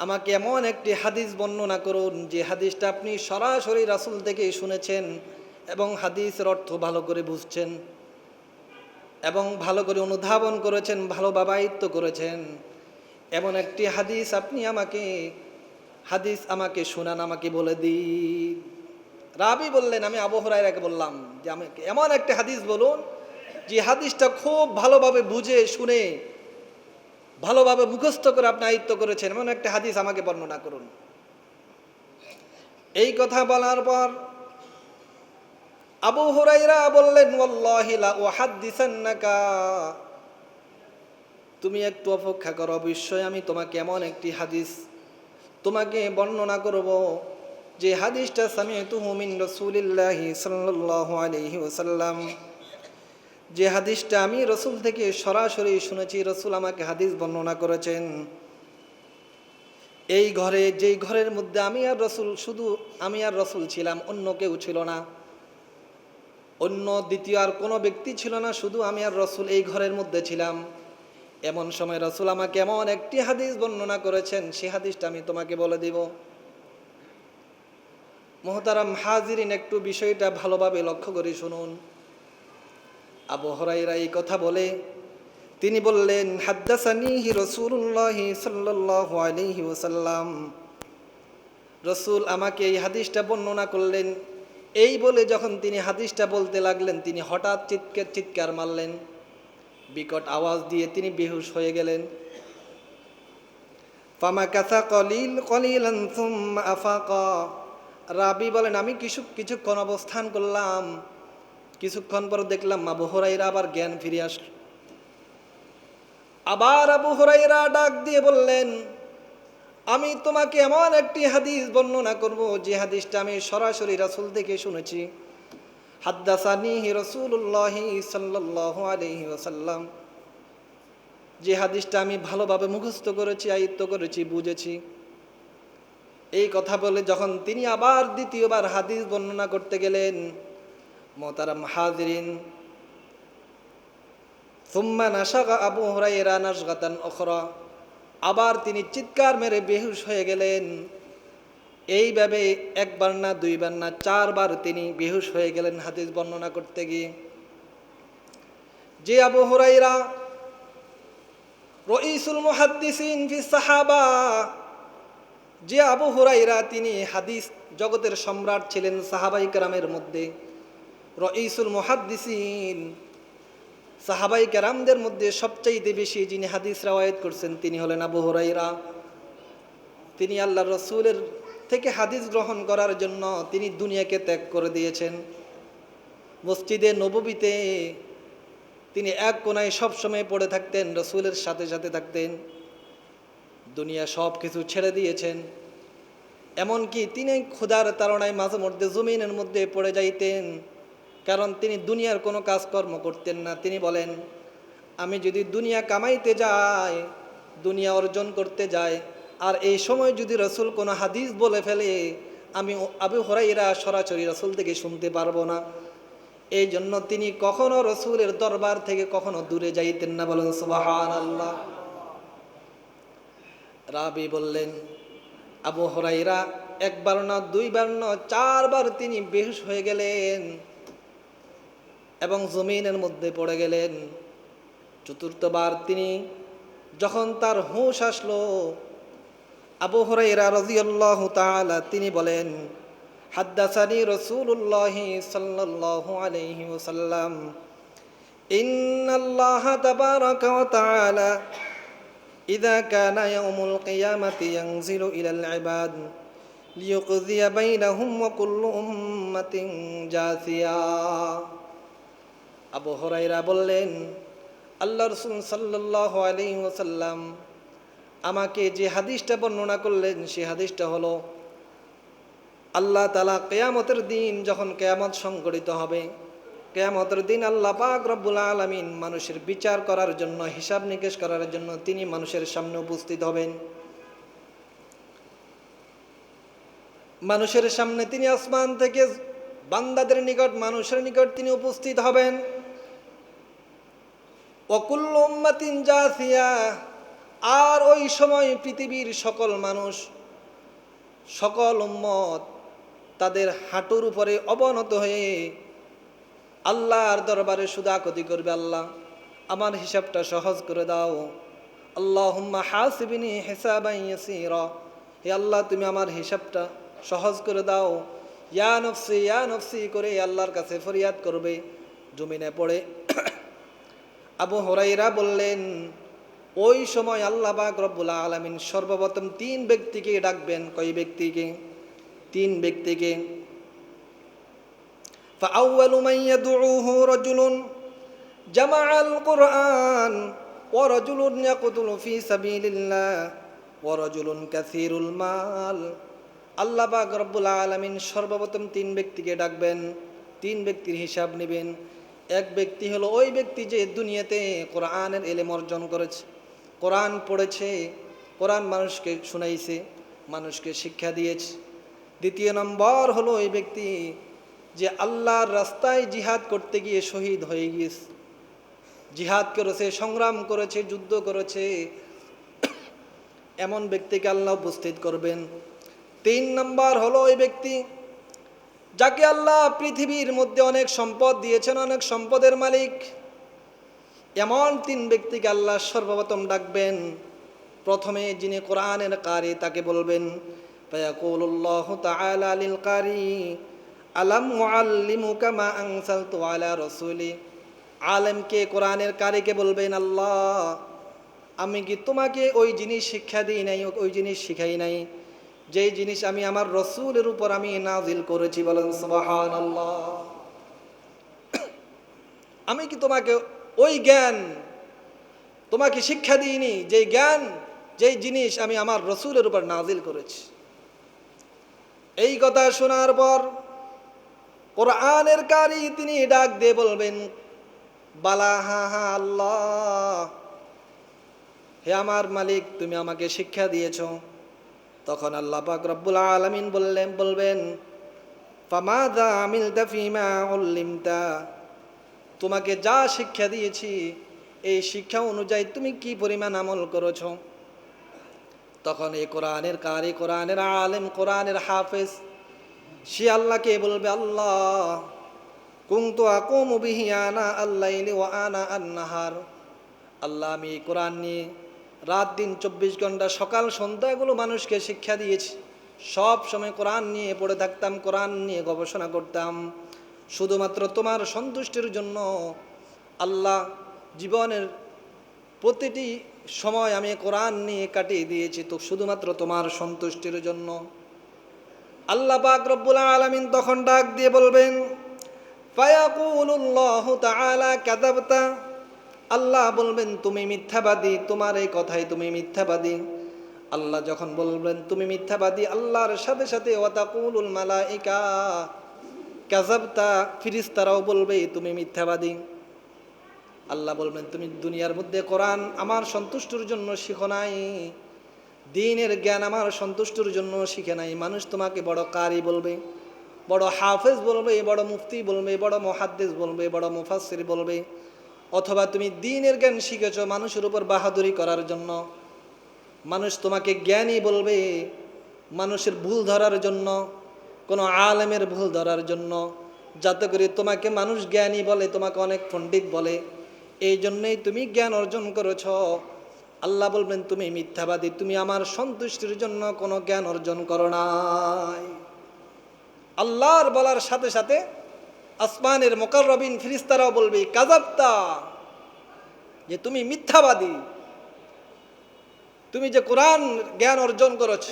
আমাকে এমন একটি হাদিস বর্ণনা করুন যে হাদিসটা আপনি সরাসরি রাসূল থেকে শুনেছেন এবং হাদিসের অর্থ ভালো করে বুঝছেন এবং ভালো করে অনুধাবন করেছেন, ভালোভাবে আয়ত্ত করেছেন। এমন একটি হাদিস আপনি আমাকে শোনান, আমাকে বলে দিন। রাবি বললেন, আমি আবু হুরায়রাকে বললাম যে আমাকে এমন একটা হাদিস বলুন যে হাদিসটা খুব ভালোভাবে বুঝে শুনে ভালোভাবে মুখস্থ করে আপনি আয়ত্ত করেছেন, এমন একটা হাদিস আমাকে বর্ণনা করুন। এই কথা বলার পর আবু হুরায়রা বললেন, ওয়াল্লাহি লা উহাদ্দিসান্নাকা। তুমি একটু অপেক্ষা করো, অবশ্যই আমি তোমাকে এমন একটি হাদিস তোমাকে বর্ণনা করব যে হাদিসটা সামি'তুহু মিন রাসূলিল্লাহি সাল্লাল্লাহু আলাইহি ওয়াসাল্লাম, যে হাদিসটা আমি রাসূল থেকে সরাসরি শুনেছি, রাসূল আমাকে হাদিস বর্ণনা করেছেন। এই ঘরে, যেই ঘরের মধ্যে শুধু আমি আর রাসূল ছিলাম, অন্য কেউ ছিল না, অন্য দ্বিতীয় আর কোনো ব্যক্তি ছিল না, শুধু আমি আর রাসূল এই ঘরের মধ্যে ছিলাম। এমন সময় রাসূল আমাকে এমন একটি হাদিস বর্ণনা করেছেন, সেই হাদিসটা আমি তোমাকে বলে দিব। মুহতারাম হাজিরিন, একটু বিষয়টা ভালোভাবে লক্ষ্য করে শুনুন। আবু হুরায়রা এই কথা বলে তিনি বললেন, হাদ্দাসানিহি রাসূলুল্লাহ সাল্লাল্লাহু আলাইহি ওয়াসাল্লাম, রাসূল আমাকে এই হাদিসটা বর্ণনা করলেন। এই বলে যখন তিনি হাদিসটা বলতে লাগলেন, তিনি হঠাৎ চিৎকার মারলেন, বিকট আওয়াজ দিয়ে তিনি বেহুশ হয়ে গেলেন। ফামাকাসা কলিলান সুম্মা আফাকা, রাবি বলেন আমি কিছুক্ষণ অবস্থান করলাম, কিছুক্ষণ পর দেখলাম আবু হুরায়রা আবার জ্ঞান ফিরে আসলো। আবার আবু হুরায়রা ডাক দিয়ে বললেন, আমি তোমাকে এমন একটি হাদিস বর্ণনা করব, যে হাদিসটা আমি সরাসরি রাসূল থেকে শুনেছি। হাদ্দাসানিহি রাসূলুল্লাহ সাল্লাল্লাহু আলাইহি ওয়াসাল্লাম, যে হাদিসটা আমি ভালোভাবে মুখস্থ করেছি, আয়ত্ত করেছি, বুঝেছি। এই কথা বলে যখন তিনি আবার দ্বিতীয়বার হাদিস বর্ণনা করতে গেলেন, মুহতারাম হাজিরিন, সুম্মা নাশাগা আবু হুরায়রা নাশগাতান উখরা, আবার তিনি চিৎকার মেরে বেহুশ হয়ে গেলেন। এইভাবে একবার না, দুইবার না, চারবার তিনি বেহুশ হয়ে গেলেন হাদিস বর্ণনা করতে গিয়ে। যে আবু হুরায়রা রঈসুল মুহাদ্দিসিন ফি সাহাবা, যে আবু হুরায়রা তিনি হাদিস জগতের সম্রাট ছিলেন সাহাবাই কেরামের মধ্যে, রঈসুল মুহাদ্দিসিন, সাহাবাই কেরামদের মধ্যে সবচাইতে বেশি যিনি হাদিস রওয়ায়াত করছেন তিনি হলেন আবু হুরায়রা। তিনি আল্লাহর রাসূলের থেকে হাদিস গ্রহণ করার জন্য তিনি দুনিয়াকে ত্যাগ করে দিয়েছেন। মসজিদে নববীতে তিনি এক কোনায় সবসময় পড়ে থাকতেন, রাসূলের সাথে সাথে থাকতেন। দুনিয়া সব কিছু ছেড়ে দিয়েছেন। এমনকি তিনি ক্ষুধার তাড়নায় মাঝে মধ্যে জমিনের মধ্যে পড়ে যাইতেন, কারণ তিনি দুনিয়ার কোনো কাজকর্ম করতেন না। তিনি বলেন, আমি যদি দুনিয়া কামাইতে যাই, দুনিয়া অর্জন করতে যাই, আর এই সময় যদি রাসূল কোনো হাদিস বলে ফেলে, আমি আবু হুরায়রা সরাসরি রাসূল থেকে শুনতে পারবো না। এই জন্য তিনি কখনো রাসূলের দরবার থেকে কখনো দূরে যাইতেন না। বলেন সুবহানাল্লাহ। রাবি বললেন, আবু হুরায়রা একবার না, দুইবার না, চারবার তিনি বেহুশ হয়ে গেলেন এবং জমিনের মধ্যে পড়ে গেলেন। চতুর্থবার তিনি যখন তার হুঁশ আসলো, আবু হুরায়রা রাদিয়াল্লাহু তাআলা তিনি বলেন, হাদ্দাসানি রাসূলুল্লাহ সাল্লাল্লাহু আলাইহি ওয়াসাল্লাম, ইন্নাল্লাহা তাবারাকা ওয়া তাআলা ইযা কানা ইয়াউমুল কিয়ামাতি ইয়ানজিলু ইলাল ইবাদ লিইয়ুকযিয়া বাইনাহুম ওয়া কুল্লু উম্মাতিন জাসিয়া। আবু হুরায়রা বললেন, আল্লাহ রাসূল সাল্লাল্লাহু আলাইহি ওয়াসাল্লাম আমাকে যে হাদিসটা বর্ণনা করলেন, সেই হাদিসটা হলো, আল্লাহ তাআলা কিয়ামতের দিন যখন কিয়ামত সংঘটিত হবে, কিয়ামতের দিন আল্লাহ পাক রব্বুল আলামিন মানুষের বিচার করার জন্য, হিসাব নিকেশ করার জন্য তিনি মানুষের সামনে উপস্থিত হবেন। মানুষের সামনে তিনি আসমান থেকে বান্দাদের নিকট, মানুষের নিকট তিনি উপস্থিত হবেন। ওয়া কুল্লু উম্মাতিন জাসিয়া, আর ওই সময় পৃথিবীর সকল মানুষ, সকল উম্মত তাদের হাঁটুর উপরে অবনত হয়ে আল্লাহর দরবারে সুদাকতি করবে, আল্লাহ আমার হিসাবটা সহজ করে দাও। আল্লাহুম্মা হাসিবনি হিসাবান ইয়াসীরা, হে আল্লাহ তুমি আমার হিসাবটা সহজ করে দাও। ইয়া নফসি করে আল্লাহর কাছে ফরিয়াদ করবে জমিনে পড়ে। আবু হুরায়রা বললেন, ওই সময় আল্লাহ পাক রব্বুল আলামিন সর্বপ্রথম তিন ব্যক্তিকে ডাকবেন। কয় ব্যক্তিকে? তিন ব্যক্তিকে। ফাআউয়ালু মান ইয়াদউহু রাজুলুন জামাআল কুরআন ওয়া রাজুলুন ইয়াকতুলু ফি সাবিলিল্লাহ ওয়া রাজুলুন কাসীরুল মাল। আল্লাহ পাক রব্বুল আলামিন সর্বপ্রথম তিন ব্যক্তিকে ডাকবেন, তিন ব্যক্তির হিসাব নেবেন। এক ব্যক্তি হলো ওই ব্যক্তি যে দুনিয়াতে কোরআনের ইলম অর্জন করেছে, কোরআন পড়েছে, কোরআন মানুষকে শুনাইছে, মানুষকে শিক্ষা দিয়েছে। দ্বিতীয় নম্বর হলো ওই ব্যক্তি যে আল্লাহর রাস্তায় জিহাদ করতে গিয়ে শহীদ হয়ে গিয়েছে। জিহাদ করেছে, সংগ্রাম করেছে, যুদ্ধ করেছে, এমন ব্যক্তিকে আল্লাহ উপস্থিত করবেন। 3 নাম্বার হলো ওই ব্যক্তি যাকে আল্লাহ পৃথিবীর মধ্যে অনেক সম্পদ দিয়েছেন, অনেক সম্পদের মালিক। এমন 3 ব্যক্তিকে আল্লাহ সর্বপ্রথম ডাকবেন। প্রথমে যিনি কোরআনের কারি তাকে বলবেন, ফায়াকুলুল্লাহু তাআলা লিল কারি আলাম মুআল্লিমুকা মা আনসালতু আলা রাসূলি। আলেমকে, কোরআনের কারিকে বলবেন, আল্লাহ আমি কি তোমাকে ওই জিনিস শিক্ষা দিই নাই, ওই জিনিস শিখাই নাই যেই জিনিস আমি আমার রসুলের উপর আমি নাজিল করেছি? বলেন সুবহানাল্লাহ। আমি কি তোমাকে ওই জ্ঞান তোমাকে শিক্ষা দিইনি যেই জ্ঞান, যেই জিনিস আমি আমার রসুলের উপর নাজিল করেছি? এই কথা শোনার পর কোরআনের কারি তিনি ডাক দিয়ে বলবেন, বালা, হা হা আল্লাহ, হে আমার মালিক, তুমি আমাকে শিক্ষা দিয়েছ। তখন আল্লাহ পাক রব্বুল আলামিন বলবেন, ফামাযা আমিলতা ফীমা উল্লিমতা, তোমাকে যা শিক্ষা দিয়েছি এই শিক্ষা অনুযায়ী তুমি কি পরিমাণ আমল করেছ? তখন এই কোরআনের কারি, কোরআনের আলেম, কোরআনের হাফেজ সে আল্লাহকে বলবে, আল্লাহ কুনতু আকুমু বিহি আনা আল-লাইলি ওয়া আনা আন-নাহার, আল্লাহ আমি এই কোরআন নিয়ে রাত দিন 24 ঘন্টা সকাল সন্ধ্যা এগুলো মানুষকে শিক্ষা দিয়েছি। সব সময় কোরআন নিয়ে পড়ে থাকতাম, কোরআন নিয়ে গবেষণা করতাম, শুধুমাত্র তোমার সন্তুষ্টির জন্য। আল্লাহ জীবনের প্রতিটি সময় আমি কোরআন নিয়ে কাটিয়ে দিয়েছি, তো শুধুমাত্র তোমার সন্তুষ্টির জন্য। আল্লাহ পাক রব্বুল আলামিন তখন ডাক দিয়ে বলবেন, ফায়াকুলুল্লাহু তাআলা কাযাবতা, আল্লাহ বলবেন তুমি মিথ্যাবাদী, তোমার এই কথাই তুমি মিথ্যাবাদী। আল্লাহ যখন বলবেন তুমি মিথ্যাবাদী, আল্লাহর সাথে সাথে ওয়াতাকুলুল মালাইকা কাযাবতা, ফেরেশতারাও বলবে তুমি মিথ্যাবাদী। আল্লাহ বলবেন তুমি দুনিয়ার মধ্যে কোরআন আমার সন্তুষ্টির জন্য শিখো নাই, দ্বীনের জ্ঞান আমার সন্তুষ্টির জন্য শিখে নাই। মানুষ তোমাকে বড় কারি বলবে, বড় হাফেজ বলবে, বড় মুফতি বলবে, বড় মুহাদ্দিস বলবে, বড় মুফাসসির বলবে, অথবা তুমি দ্বীনের জ্ঞান শিখেছ মানুষের উপর বাহাদুরি করার জন্য। মানুষ তোমাকে জ্ঞানী বলবে মানুষের ভুল ধরার জন্য, কোনো আলেমের ভুল ধরার জন্য, যাতে করে তোমাকে মানুষ জ্ঞানী বলে, তোমাকে অনেক পণ্ডিত বলে, এই জন্যই তুমি জ্ঞান অর্জন করেছ। আল্লাহ বলবেন তুমি মিথ্যাবাদী, তুমি আমার সন্তুষ্টির জন্য কোনো জ্ঞান অর্জন করো নাই। আল্লাহর বলার সাথে সাথে আসমানের মুকাররবিন ফেরেশতারাও বলবে কাযাবতা, যে তুমি মিথ্যাবাদী, তুমি যে কোরআন জ্ঞান অর্জন করেছ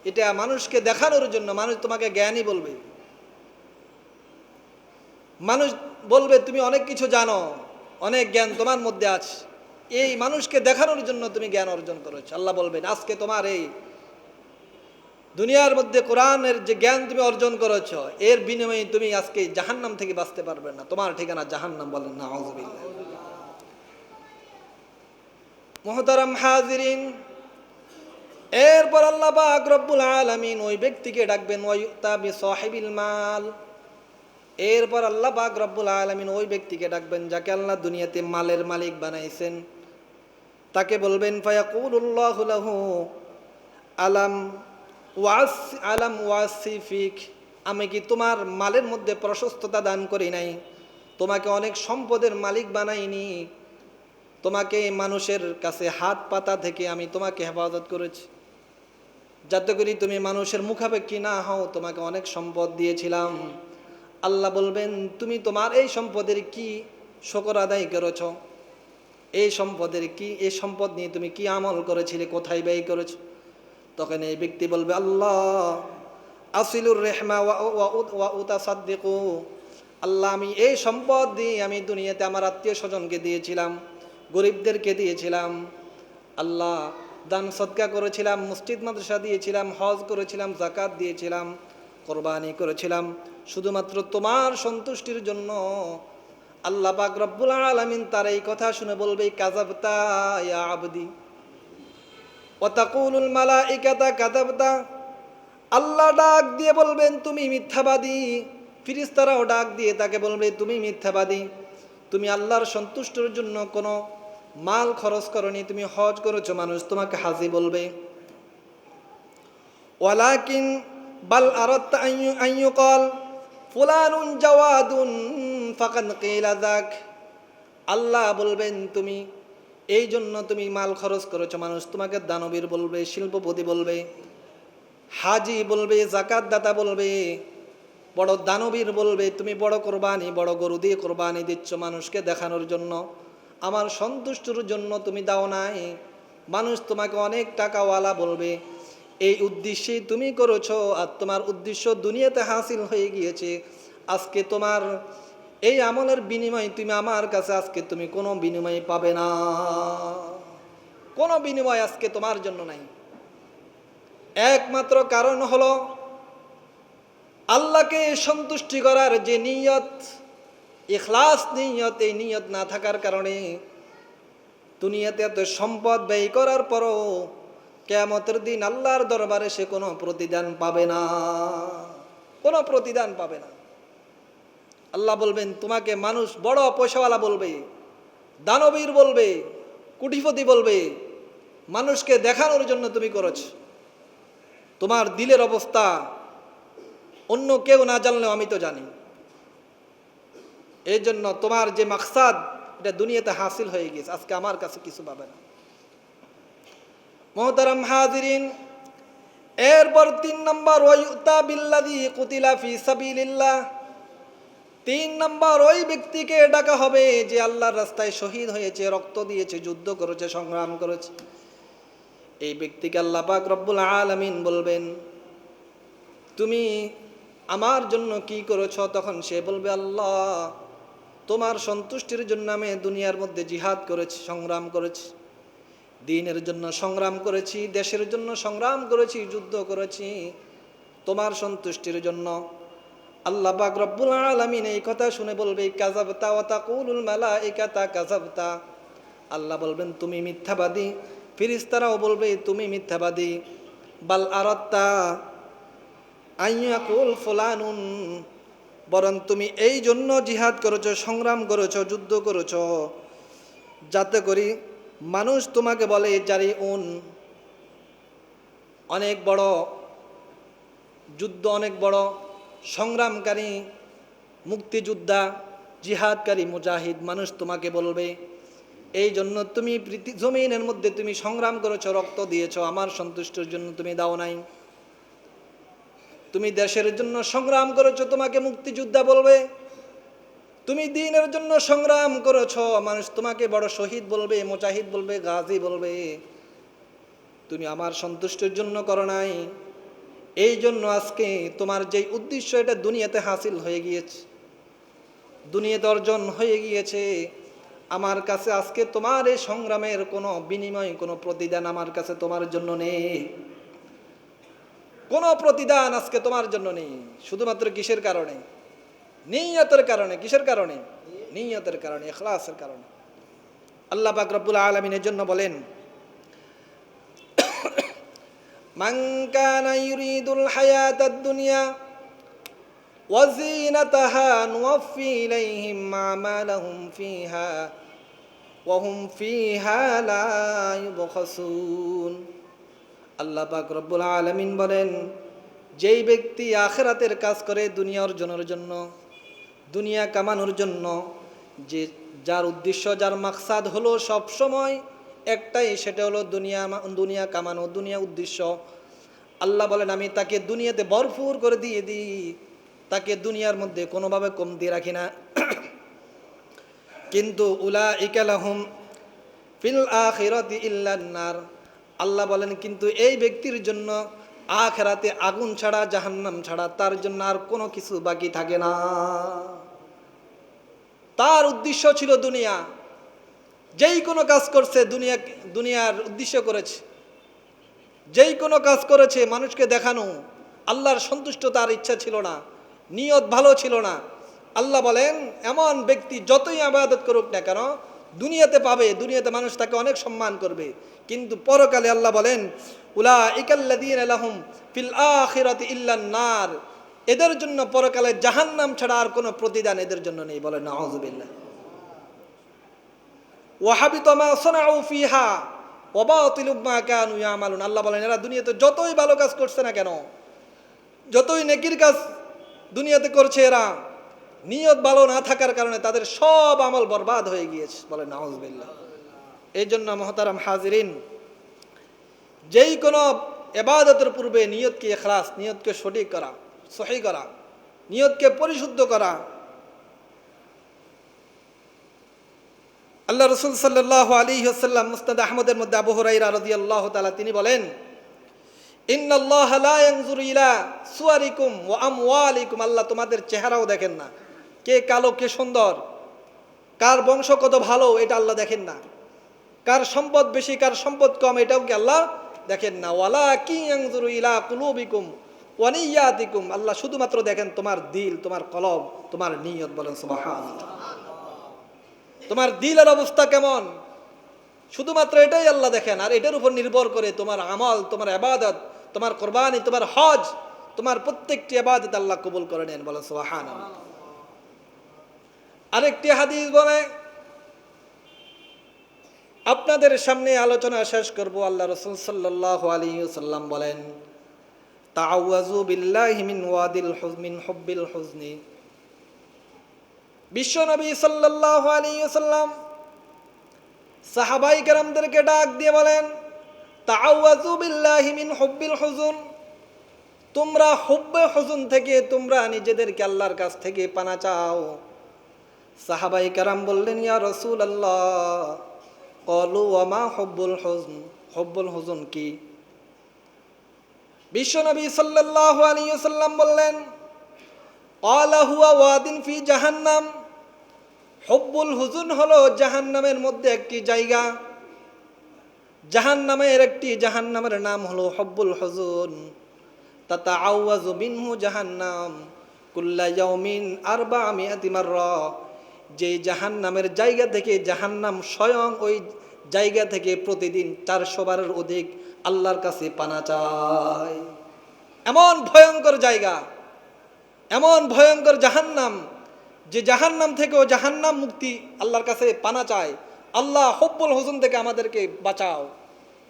এটা মানুষকে দেখানোর জন্য, মানুষ তোমাকে জ্ঞানী বলবে, মানুষ বলবে তুমি অনেক কিছু জানো, অনেক জ্ঞান তোমার মধ্যে আছে, এই মানুষকে দেখানোর জন্য তুমি জ্ঞান অর্জন করেছো। আল্লাহ বলবেন আজকে তোমার এই দুনিয়ার মধ্যে কোরআনের যে জ্ঞান তুমি অর্জন করেছ এর বিনিময়ে তুমি আজকে জাহান্নাম থেকে বাঁচতে পারবে না, তোমার ঠিকানা জাহান্নাম। বলেন নাউযুবিল্লাহ। মুহতারাম হাজিরিন, এরপর আল্লাহ পাক রব্বুল আলামিন ওই ব্যক্তিকে ডাকবেন, ওয়ায়ুতা বিসাহিবিল মাল। এরপর আল্লাহ পাক রব্বুল আলামিন ওই ব্যক্তিকে ডাকবেন যাকে আল্লাহ দুনিয়াতে মালের মালিক বানাইছেন, তাকে বলবেন ফায়াকুলুল্লাহু লাহু আলাম ওয়াসিফিক, আমি কি তোমার মালের মধ্যে প্রশস্ততা দান করি নাই? তোমাকে অনেক সম্পদের মালিক বানাইনি? তোমাকে মানুষের কাছে হাত পাতা থেকে আমি তোমাকে হেফাজত করেছি, যাতে করে তুমি মানুষের মুখাপেক্ষী না হও, তোমাকে অনেক সম্পদ দিয়েছিলাম। আল্লাহ বলবেন তুমি তোমার এই সম্পদের কি শুকর আদায় করেছ? এই সম্পদের কি, এই সম্পদ নিয়ে তুমি কি আমল করেছিলে, কোথায় ব্যয় করেছ? তখন এই ব্যক্তি বলবে আল্লাহ আসিলুর রেহমা ওয়া উতাসাদ্দিকু, আল্লাহ আমি এই সম্পদ দিয়ে আমি দুনিয়াতে আমার আত্মীয় স্বজনকে দিয়েছিলাম, গরিবদেরকে দিয়েছিলাম, আল্লাহ দান সদকা করেছিলাম, মসজিদ মাদ্রাসা দিয়েছিলাম, হজ করেছিলাম, যাকাত দিয়েছিলাম, কোরবানি করেছিলাম, শুধুমাত্র তোমার সন্তুষ্টির জন্য। আল্লাহ পাক রব্বুল আলামিন তার এই কথা শুনে বলবে কাযাবতা ইয়া আবদি ওয়া তাকুলুল মালাইকাতা কাযাবতা, আল্লাহ ডাক দিয়ে বলবেন তুমি মিথ্যাবাদী, ফেরেশতারাও ডাক দিয়ে তাকে বলবে তুমি মিথ্যাবাদী, তুমি আল্লাহর সন্তুষ্টির জন্য কোনো মাল খরচ করনি, তুমি হজ করেছো, মানুষ তোমাকে হাজি বলবে। ওয়ালাকিন বাল আরাদতা আন ইউকাল ফুলানুন জাওয়াদুন ফাকাদ কিলা যাক। আল্লাহ বলবেন তুমি এই জন্য তুমি মাল খরচ করেছো, মানুষ তোমাকে দানবীর বলবে, শিল্পপতি বলবে, হাজি বলবে, যাকাত দাতা বলবে, বড় দানবীর বলবে। তুমি বড় কোরবানি, বড় গরু দিয়ে কোরবানি দিচ্ছ মানুষকে দেখানোর জন্য, আমার সন্তুষ্টির জন্য তুমি দাও নাই। মানুষ তোমাকে অনেক টাকাওয়ালা বলবে। এই উদ্দেশ্যেই তুমি করেছো, আর তোমার উদ্দেশ্য দুনিয়াতে হাসিল হয়ে গিয়েছে। আজকে তোমার এই আমলের বিনিময় তুমি আমার কাছে আজকে তুমি কোনো বিনিময় পাবে না, কোনো বিনিময় আজকে তোমার জন্য নাই। একমাত্র কারণ হলো আল্লাহকে সন্তুষ্টি করার যে নিয়ত, ইখলাস নিয়ত, এই নিয়ত না থাকার কারণে দুনিয়াতে এত সম্পদ ব্যয় করার পরও কিয়ামতের দিন আল্লাহর দরবারে সে কোনো প্রতিদান পাবে না, কোনো প্রতিদান পাবে না। আল্লাহ বলবেন তোমাকে মানুষ বড় পয়সাওয়ালা বলবে, দানবীর বলবে, কোটিপতি বলবে, মানুষকে দেখানোর জন্য তুমি করেছ। তোমার দিলের অবস্থা অন্য কেউ না জানলেও আমি তো জানি। এই জন্য তোমার যে মাকসাদ এটা দুনিয়াতে হাসিল হয়ে গেছে, আজকে আমার কাছে কিছু পাবে না। মুহতারাম হাজিরিন, এরপর 3 নম্বর ওয়ায়ুতা বিল্লাযী কুতিলা ফি সাবিলিল্লাহ। 3 নম্বর ওই ব্যক্তিকে ডাকা হবে যে আল্লাহর রাস্তায় শহীদ হয়েছে, রক্ত দিয়েছে, যুদ্ধ করেছে, সংগ্রাম করেছে। এই ব্যক্তিকে আল্লাহ পাক রব্বুল আলামিন বলবেন তুমি আমার জন্য কি করেছ? তখন সে বলবে আল্লাহ তোমার সন্তুষ্টির জন্য আমি দুনিয়ার মধ্যে জিহাদ করেছি, সংগ্রাম করেছি, দ্বীনের জন্য সংগ্রাম করেছি, দেশের জন্য সংগ্রাম করেছি, যুদ্ধ করেছি তোমার সন্তুষ্টির জন্য। আল্লাহ পাক রব্বুল আলামিন এই কথা শুনে বলবে কাযাবতা ওয়া তাকুলুল মালাইকাতা কাযাবতা। আল্লাহ বলবেন তুমি মিথ্যাবাদী, ফেরেশতারাও বলবে তুমি মিথ্যাবাদী। বাল আরাদতা আন ইয়াকুল ফুলানুন, বরং তুমি এই জন্য জিহাদ করেছো, সংগ্রাম করেছো, যুদ্ধ করেছো যাতে করি মানুষ তোমাকে বলে জারিউন, অনেক বড় যুদ্ধ, অনেক বড় সংগ্রামকারী, মুক্তিযোদ্ধা, জিহাদকারী, মুজাহিদ, মানুষ তোমাকে বলবে। এই জন্য তুমি জমিনের মধ্যে তুমি সংগ্রাম করেছো, রক্ত দিয়েছো, আমার সন্তুষ্টির জন্য তুমি দাও নাই। তুমি দেশের জন্য সংগ্রাম করেছো, তোমাকে মুক্তিযোদ্ধা বলবে। তুমি দ্বীনের জন্য সংগ্রাম করেছো, মানুষ তোমাকে বড় শহীদ বলবে, মুজাহিদ বলবে, গাজী বলবে। তুমি আমার সন্তুষ্টির জন্য করো নাই। এই জন্য আজকে তোমার যেই উদ্দেশ্য এটা দুনিয়াতে হাসিল হয়ে গিয়েছে, দুনিয়াতে অর্জন হয়ে গিয়েছে। আমার কাছে আজকে তোমার এই সংগ্রামের কোনো বিনিময়, কোনো প্রতিদান আমার কাছে তোমার জন্য নেই, কোনো প্রতিদান আজকে তোমার জন্য নেই। শুধুমাত্র কিসের কারণে? নিয়তের কারণে। কিসের কারণে? নিয়তের কারণে, ইখলাসের কারণে। আল্লাহ পাক রব্বুল আলামিন এর জন্য বলেন মান কানা ইউরিদুল হায়াতাদ দুনিয়া ওয়া যিনাতাহা নুওয়াফি ইলাইহিম আমালাহুম ফিহা ওয়া হুম ফিহা লা ইউবখাসুন। আল্লাহ পাক রব্বুল আলামিন বলেন যেই ব্যক্তি আখিরাতের কাজ করে দুনিয়া অর্জনের জন্য, দুনিয়া কামানোর জন্য, যে যার উদ্দেশ্য, যার মাকসাদ হলো সব সময় একটাই, সেটা হলো দুনিয়া কামানো, দুনিয়া উদ্দেশ্য। আল্লাহ বলেন আমি তাকে দুনিয়াতে ভরপুর করে দিয়ে দিই, তাকে দুনিয়ার মধ্যে কোনোভাবে কমতি রাখি না। কিন্তু উলাইকা লাহুম ফিল আখিরাতি ইল্লান নার, আল্লাহ বলেন কিন্তু এই ব্যক্তির জন্য আখিরাতে আগুন ছাড়া, জাহান্নাম ছাড়া তার জন্য আর কোনো কিছু বাকি থাকে না। তার উদ্দেশ্য ছিল দুনিয়া, যেই কোনো কাজ করছে দুনিয়ার উদ্দেশ্য করেছে, যেই কোনো কাজ করেছে মানুষকে দেখানো, আল্লাহর সন্তুষ্ট তার ইচ্ছা ছিল না, নিয়ত ভালো ছিল না। আল্লাহ বলেন এমন ব্যক্তি যতই ইবাদত করুক না কেন দুনিয়াতে পাবে, দুনিয়াতে মানুষ তাকে অনেক সম্মান করবে, কিন্তু পরকালে আল্লাহ বলেন উলাইকাল্লাযীনা লাহুম ফিল আখিরাতি ইল্লান নার, এদের জন্য পরকালে জাহান্নাম ছাড়া আর কোনো প্রতিদান এদের জন্য নেই। বলেন নাউযুবিল্লাহ। ওয়াহাবিতা মা সানাউ ফিহা ওয়া বাতিলু মা কানু ইয়ামালুন। আল্লাহ বলেন এরা দুনিয়াতে যতই ভালো কাজ করছে না কেন, যতই নেকির কাজ দুনিয়াতে করছে, এরা নিয়ত ভালো না থাকার কারণে তাদের সব আমল বরবাদ হয়ে গিয়েছে। বলেন নাউযুবিল্লাহ। এই জন্য মুহতারাম হাজিরিন, যেই কোনো ইবাদতের পূর্বে নিয়তকে ইখলাস, নিয়তকে সঠিক করা, সহি করা, নিয়তকে পরিশুদ্ধ করা। আল্লাহ রাসূল সাল্লাল্লাহু আলাইহি ওয়াসাল্লাম মুসনাদ আহমদের মধ্যে আবু হুরায়রা রাদিয়াল্লাহু তাআলা তিনি বলেন, ইন্নাল্লাহা লা ইয়ানজুরু ইলা সুওয়ারিকুম ওয়া আমওয়ালিকুম। আল্লাহ তোমাদের চেহারাও দেখেন না, কে কালো কে সুন্দর, কার বংশ কত ভালো এটা আল্লাহ দেখেন না, কার সম্পদ বেশি কার সম্পদ কম এটাও কি আল্লাহ দেখেন না। ওয়ালাকিন ইয়ানজুরু ইলা কুলুবিকুম ওয়া নিয়াতিকুম। আল্লাহ শুধুমাত্র দেখেন তোমার দিল, তোমার কলব, তোমার নিয়ত। বলেন সুবহানাল্লাহ। তোমার দিলের অবস্থা কেমন, শুধুমাত্র এটাই আল্লাহ দেখেন। আর এটার উপর নির্ভর করে তোমার আমল, তোমার ইবাদত, তোমার কুরবানি, তোমার হজ, তোমার প্রত্যেকটি ইবাদত আল্লাহ কবুল করে নেন। বলেন সুবহানাল্লাহ। আরেকটি হাদিস বলে, আপনাদের সামনে আলোচনা শেষ করব। আল্লাহ রাসূল সাল্লাল্লাহু আলাইহি ওয়াসাল্লাম বলেন, তাআওয়াযু বিল্লাহি মিন ওয়াদিল হুজমিন হুব্বিল হুজনি। বিশ্বনবী সাল্লাল্লাহু আলাইহি ওয়াসাল্লাম সাহাবায়ে কেরামদেরকে ডাক দিয়ে বলেন, তাআওয়াযু বিল্লাহি মিন হুব্বিল হুজুন। তোমরা হুব্বে হুজুন থেকে তোমরা নিজেদেরকে আল্লাহর কাছ থেকে পানা চাও। সাহাবায়ে কেরাম বললেন, ইয়া রাসূলুল্লাহ, ক্বালু ওয়া মা হুব্বুল হুজন। হুব্বুল হুজুন কি? বিশ্বনবী সাল্লাল্লাহু আলাইহি ওয়াসাল্লাম বললেন, ক্বালা হুয়া ওয়াদিন ফি জাহান্নাম। হুব্বুল হুজুন হলো জাহান্নামের মধ্যে একটি জায়গা। জাহান্নামের একটি জাহান্নামের নাম হলো হুব্বুল হুজুন। তাতাআওয়াযু মিনহু জাহান্নাম কুল্লা ইয়াউমিন 400 মাররা। যে জাহান্নামের জায়গা থেকে জাহান্নাম স্বয়ং ওই জায়গা থেকে প্রতিদিন 400 বারের অধিক আল্লাহর কাছে পানা চায়। এমন ভয়ঙ্কর জায়গা, এমন ভয়ঙ্কর জাহান্নাম, যে জাহান্নাম থেকেও জাহান্নাম মুক্তি আল্লাহর কাছে পানা চায়। আল্লাহ হুব্বুল হুজুন থেকে আমাদেরকে বাঁচাও।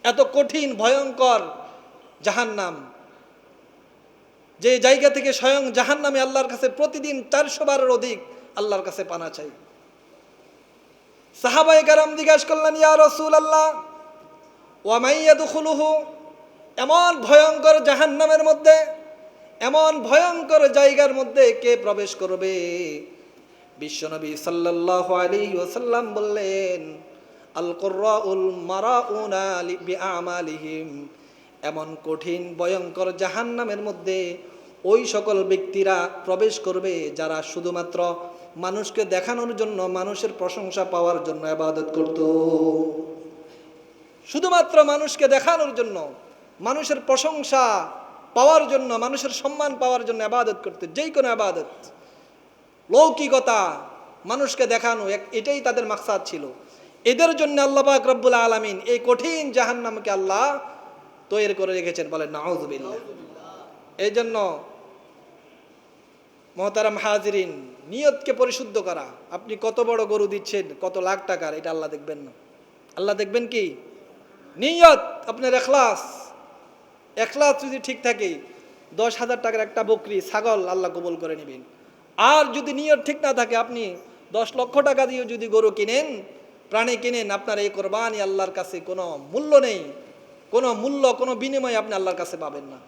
এত কঠিন ভয়ঙ্কর জাহান্নাম, যে জায়গা থেকে স্বয়ং জাহান্নামে আল্লাহর কাছে প্রতিদিন 400 বারের অধিক আল্লাহর কাছে পানা চাই। সাহাবায়ে কেরাম জিজ্ঞাসা করলেন, ইয়া রাসূলুল্লাহ, ওয়া মান ইয়াদখুলুহু। এমন ভয়ঙ্কর জাহান্নামের মধ্যে, এমন ভয়ঙ্কর জায়গার মধ্যে কে প্রবেশ করবে? বিশ্বনবী সাল্লাল্লাহু আলাইহি ওয়াসাল্লাম বললেন, আল কুররাউল মারাউনা বিআমালিহিম। এমন কঠিন ভয়ঙ্কর জাহান্নামের মধ্যে ওই সকল ব্যক্তিরা প্রবেশ করবে যারা শুধুমাত্র মানুষকে দেখানোর জন্য, মানুষের প্রশংসা পাওয়ার জন্য ইবাদত করত। শুধুমাত্র মানুষকে দেখানোর জন্য, মানুষের প্রশংসা পাওয়ার জন্য, মানুষের সম্মান পাওয়ার জন্য ইবাদত করতে। যেই কোনো ইবাদত, লৌকিকতা, মানুষকে দেখানো, এটাই তাদের মাকসাদ ছিল। এদের জন্য আল্লাহ পাক রব্বুল আলামিন এই কঠিন জাহান্নামকে আল্লাহ তৈরি করে রেখেছেন। বলেন নাউযুবিল্লাহ। এই জন্য মুহতারাম হাজিরিন, নিয়তকে পরিশুদ্ধ করা। আপনি কত বড় গরু দিচ্ছেন, কত লাখ টাকার, এটা আল্লাহ দেখবেন না। আল্লাহ দেখবেন কি? নিয়ত, আপনার ইখলাস। ইখলাস যদি ঠিক থাকে, 10,000 টাকার একটা বকরি, ছাগল আল্লাহ কবুল করে নেবেন। আর যদি নিয়ত ঠিক না থাকে, আপনি 10 লক্ষ টাকা দিয়ে যদি গরু কিনেন, প্রাণী কিনেন, আপনার এই কোরবানি আল্লাহর কাছে কোনো মূল্য নেই, কোনো মূল্য, কোনো বিনিময় আপনি আল্লাহর কাছে পাবেন না।